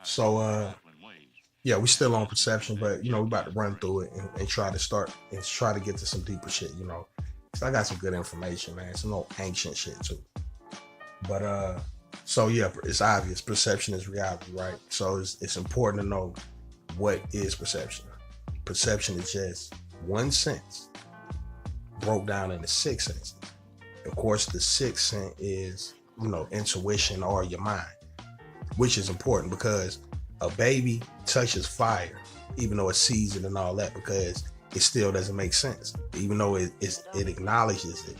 So yeah, we still on perception, but we about to run through it and try to get to some deeper shit. So I got some good information, man. Some old ancient shit too. But so yeah, it's obvious perception is reality, right? So it's important to know what is perception. Perception is just one sense broke down into six senses. Of course, the sixth sense is intuition or your mind, which is important because a baby touches fire, even though it sees it and all that, because it still doesn't make sense. Even though it acknowledges it,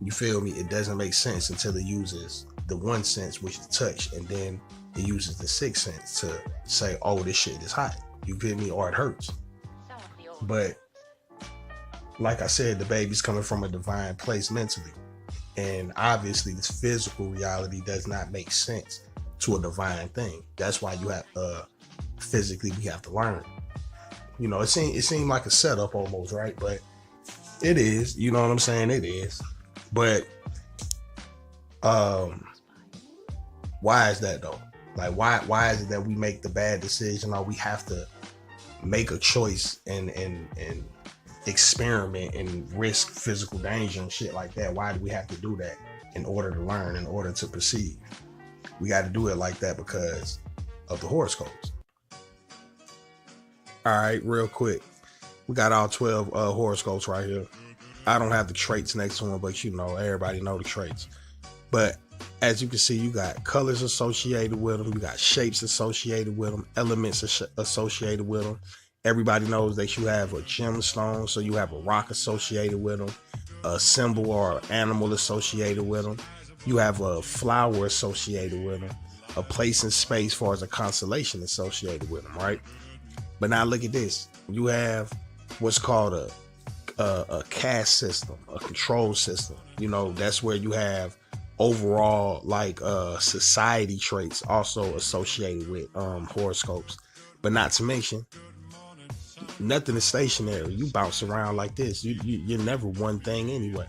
you feel me? It doesn't make sense until it uses the one sense, which is touch, and then it uses the sixth sense to say, "Oh, this shit is hot." You feel me? Or it hurts. But like I said, the baby's coming from a divine place mentally, and obviously, this physical reality does not make sense to a divine thing. That's why you have physically we have to learn. It seemed like a setup almost, right? But it is. You know what I'm saying? It is. But why is that though? Like why is it that we make the bad decision, or we have to make a choice and experiment and risk physical danger and shit like that? Why do we have to do that in order to learn, in order to perceive? We got to do it like that because of the horoscopes. All right, real quick. We got all 12 horoscopes right here. I don't have the traits next to them, but everybody know the traits. But as you can see, you got colors associated with them. You got shapes associated with them, elements associated with them. Everybody knows that you have a gemstone, so you have a rock associated with them, a symbol or animal associated with them. You have a flower associated with them, a place in space far as a constellation associated with them, right? But now look at this. You have what's called a caste system, a control system. That's where you have overall society traits also associated with horoscopes. But not to mention, nothing is stationary. You bounce around like this. You're never one thing anyway.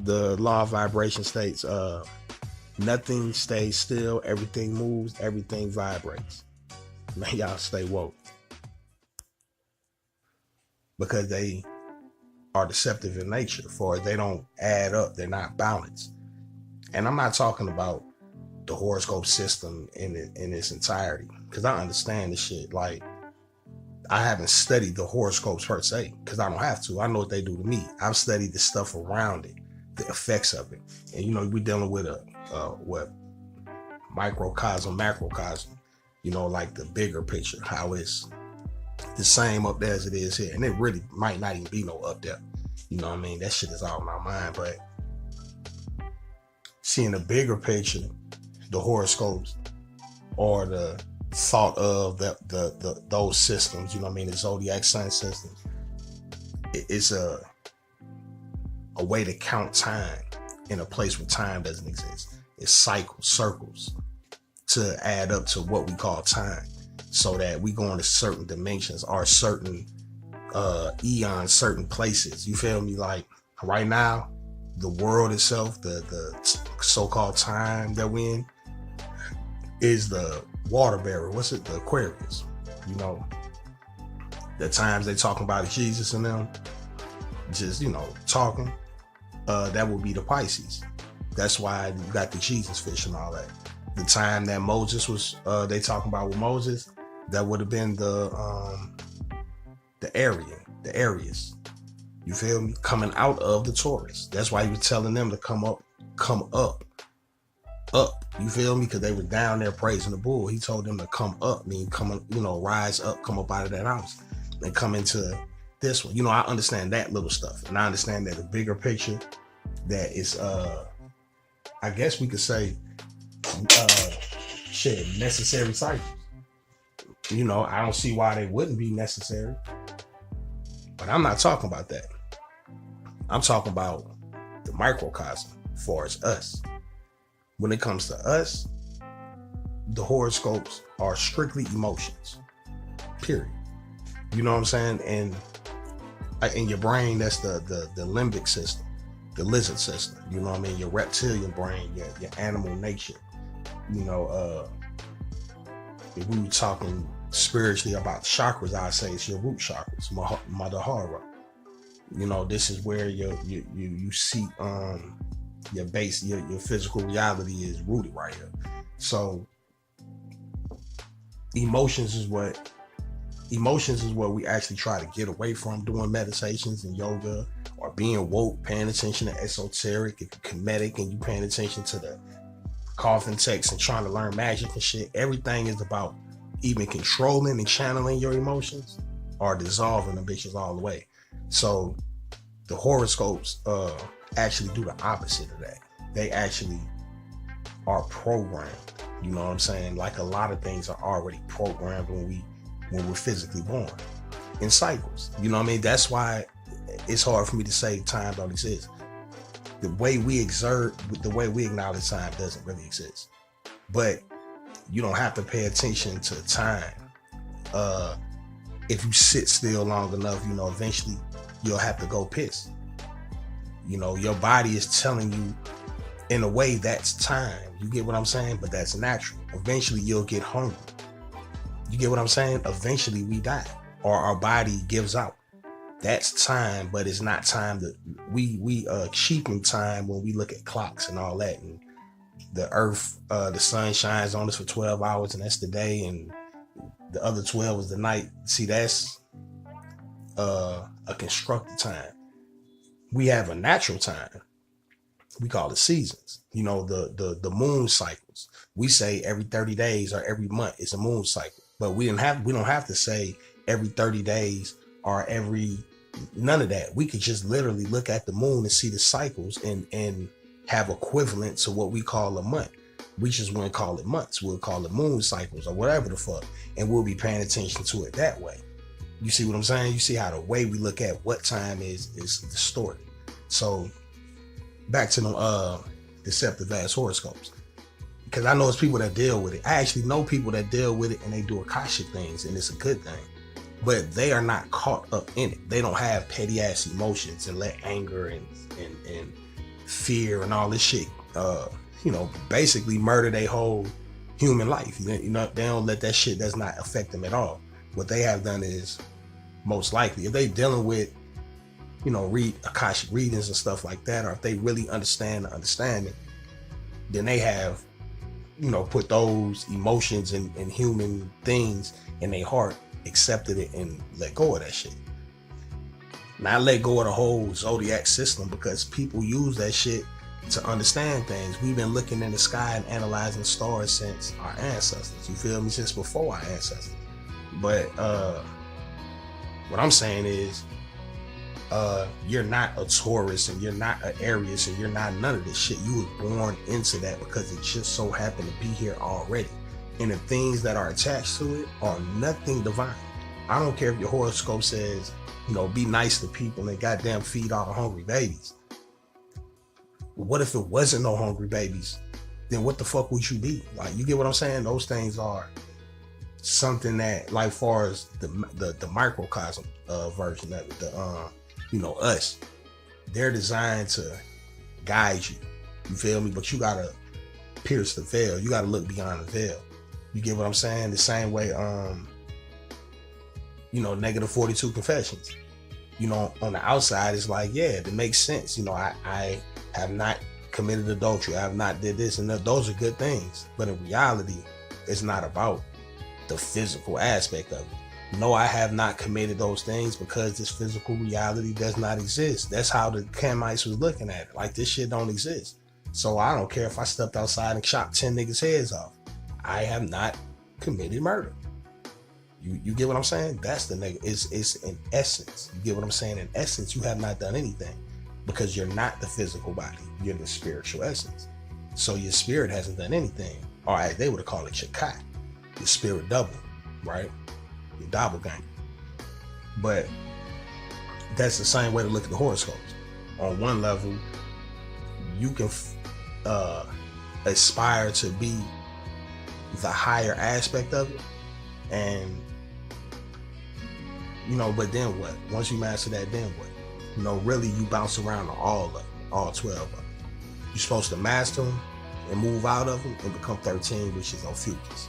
The law of vibration states nothing stays still, everything moves, everything vibrates. Man, y'all stay woke. Because they are deceptive in nature, for they don't add up, they're not balanced. And I'm not talking about the horoscope system in its entirety, because I understand the shit. Like, I haven't studied the horoscopes per se, because I don't have to. I know what they do to me. I've studied the stuff around it, the effects of it. And we're dealing with what microcosm, macrocosm, like the bigger picture, how it's the same up there as it is here. And it really might not even be no up there. You know what I mean? That shit is all in my mind. But seeing the bigger picture, the horoscopes, or the thought of those systems, the zodiac sign system, it's a way to count time in a place where time doesn't exist. It's cycles, circles, to add up to what we call time, so that we go into certain dimensions or certain eons, certain places. You feel me? Like right now, the world itself, the so-called time that we're in, is the water barrier. What's it? The Aquarius. The times they talking about Jesus and them, just talking. That would be the Pisces. That's why you got the Jesus fish and all that. The time that Moses was, they talking about with Moses, that would have been the Aries. You feel me? Coming out of the Taurus. That's why he was telling them to come up. You feel me? Because they were down there praising the bull. He told them to come up, rise up, come up out of that house and come into this one. I understand that little stuff, and I understand that the bigger picture, that is, I guess we could say, necessary cycles. I don't see why they wouldn't be necessary, but I'm not talking about that. I'm talking about the microcosm for us. When it comes to us, the horoscopes are strictly emotions, period. You know what I'm saying? And in your brain, that's the limbic system, the lizard system. You know what I mean? Your reptilian brain, your animal nature. if we were talking spiritually about the chakras, I'd say it's your root chakras, Madahara. You know, this is where you see your base, your physical reality is rooted right here. So emotions is what we actually try to get away from doing meditations and yoga, or being woke, paying attention to esoteric, if you're comedic and you paying attention to the coffin text and trying to learn magic and shit. Everything is about even controlling and channeling your emotions or dissolving them bitches all the way. So the horoscopes actually do the opposite of that. They actually are programmed. You know what I'm saying? Like a lot of things are already programmed when we're physically born in cycles. You know what I mean? That's why it's hard for me to say time don't exist. The way we acknowledge time doesn't really exist. But you don't have to pay attention to time. If you sit still long enough, you know, eventually you'll have to go piss. You know, your body is telling you, in a way, that's time. You get what I'm saying? But that's natural. Eventually you'll get hungry. You get what I'm saying? Eventually we die, or our body gives out. That's time, but it's not time that we cheapen time when we look at clocks and all that. And the earth, the sun shines on us for 12 hours and that's the day, and the other 12 is the night. See, that's a constructed time. We have a natural time. We call it seasons. You know, the moon cycles. We say every 30 days or every month is a moon cycle. But we don't have to say every 30 days or none of that. We could just literally look at the moon and see the cycles and have equivalent to what we call a month. We just wouldn't call it months. We'll call it moon cycles or whatever the fuck. And we'll be paying attention to it that way. You see what I'm saying? You see how the way we look at what time is distorted. So back to the deceptive ass horoscopes. Because I know it's people that deal with it. I actually know people that deal with it and they do Akashic things, and it's a good thing. But they are not caught up in it. They don't have petty ass emotions and let anger and fear and all this shit, basically murder their whole human life. You know, they don't let that shit, does not affect them at all. What they have done is, most likely, if they dealing with, read Akashic readings and stuff like that, or if they really understand the understanding, then they have, put those emotions and human things in their heart, accepted it, and let go of that shit. Not let go of the whole zodiac system, because people use that shit to understand things. We've been looking in the sky and analyzing stars since our ancestors. You feel me? Since before our ancestors. But what I'm saying is, you're not a Taurus and you're not an Aries and you're not none of this shit. You was born into that because it just so happened to be here already. And the things that are attached to it are nothing divine. I don't care if your horoscope says, be nice to people and goddamn feed all the hungry babies. What if it wasn't no hungry babies? Then what the fuck would you be? Like, you get what I'm saying? Those things are something that, like, far as the microcosm version of it, us, they're designed to guide you. You feel me? But you gotta pierce the veil. You gotta look beyond the veil. You get what I'm saying? The same way, negative 42 confessions. On the outside, it's like, yeah, it makes sense. I have not committed adultery. I have not did this, and those are good things. But in reality, it's not about the physical aspect of it. No, I have not committed those things because this physical reality does not exist. That's how the Kamites was looking at it. Like, this shit don't exist. So I don't care if I stepped outside and chopped 10 niggas' heads off. I have not committed murder. You get what I'm saying? That's the nigga. It's in essence. You get what I'm saying? In essence, you have not done anything because you're not the physical body. You're the spiritual essence. So your spirit hasn't done anything. All right, they would have called it your kai, your spirit double, right? Your doppelganger. But that's the same way to look at the horoscopes. On one level, you can aspire to be the higher aspect of it, and but then what? Once you master that, then what? Really, you bounce around to all of them, all 12 of them. You're supposed to master them and move out of them and become 13, which is Ophiuchus.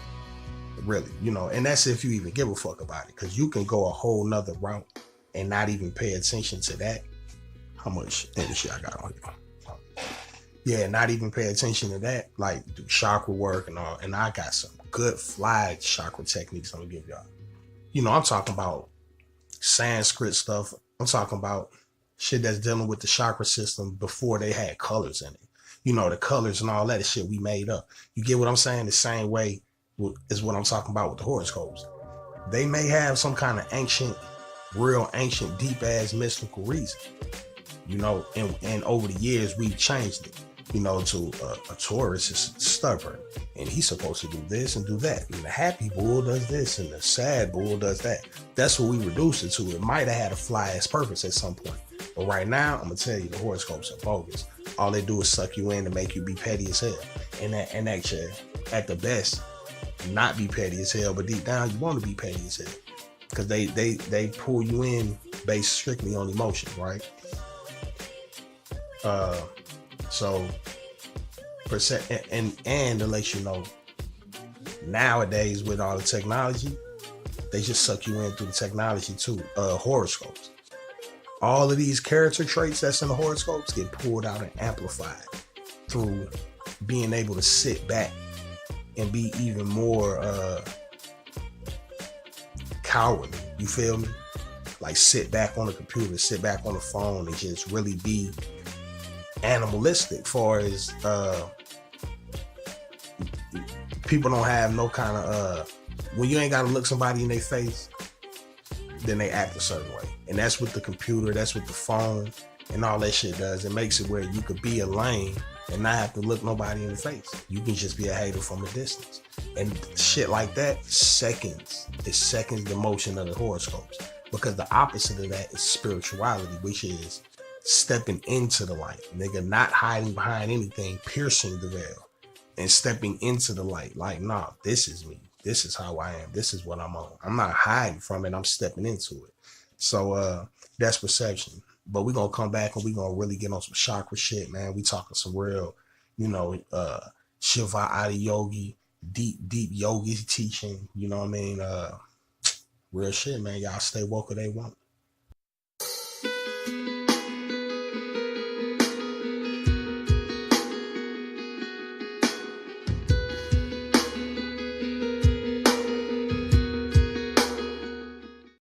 really, you know, and that's if you even give a fuck about it, because you can go a whole nother route and not even pay attention to that. How much energy I got on here? Yeah, not even pay attention to that, like do chakra work and all. And I got some good fly chakra techniques I'm gonna give y'all. You know, I'm talking about Sanskrit stuff. I'm talking about shit that's dealing with the chakra system before they had colors in it. You know, the colors and all that shit we made up. You get what I'm saying? The same way is what I'm talking about with the horoscopes. They may have some kind of ancient, real ancient, deep ass mystical reason. You know, and over the years we've changed it. You know, to a Taurus is stubborn, and he's supposed to do this and do that. And the happy bull does this, and the sad bull does that. That's what we reduced it to. It might have had a fly ass purpose at some point, but right now I'm gonna tell you the horoscopes are bogus. All they do is suck you in to make you be petty as hell, and actually, at the best, not be petty as hell, but deep down you want to be petty as hell, because they pull you in based strictly on emotion, right? So and to let you know, nowadays with all the technology, they just suck you in through the technology too. Horoscopes, all of these character traits that's in the horoscopes get pulled out and amplified through being able to sit back and be even more cowardly. You feel me? Like sit back on the computer, sit back on the phone, and just really be animalistic. Far as people don't have no kind of when you ain't gotta look somebody in their face, then they act a certain way. And that's what the computer, that's what the phone and all that shit does. It makes it where you could be a lame and not have to look nobody in the face. You can just be a hater from a distance. And shit like that, seconds the motion of the horoscopes. Because the opposite of that is spirituality, which is stepping into the light. Nigga, not hiding behind anything, piercing the veil and stepping into the light. Like, nah, this is me. This is how I am. This is what I'm on. I'm not hiding from it. I'm stepping into it. So that's perception. But we're going to come back and we're going to really get on some chakra shit, man. We talking some real, you know, Shiva Adi Yogi, deep yogi teaching, you know what I mean? Real shit, man. Y'all stay woke or they won't.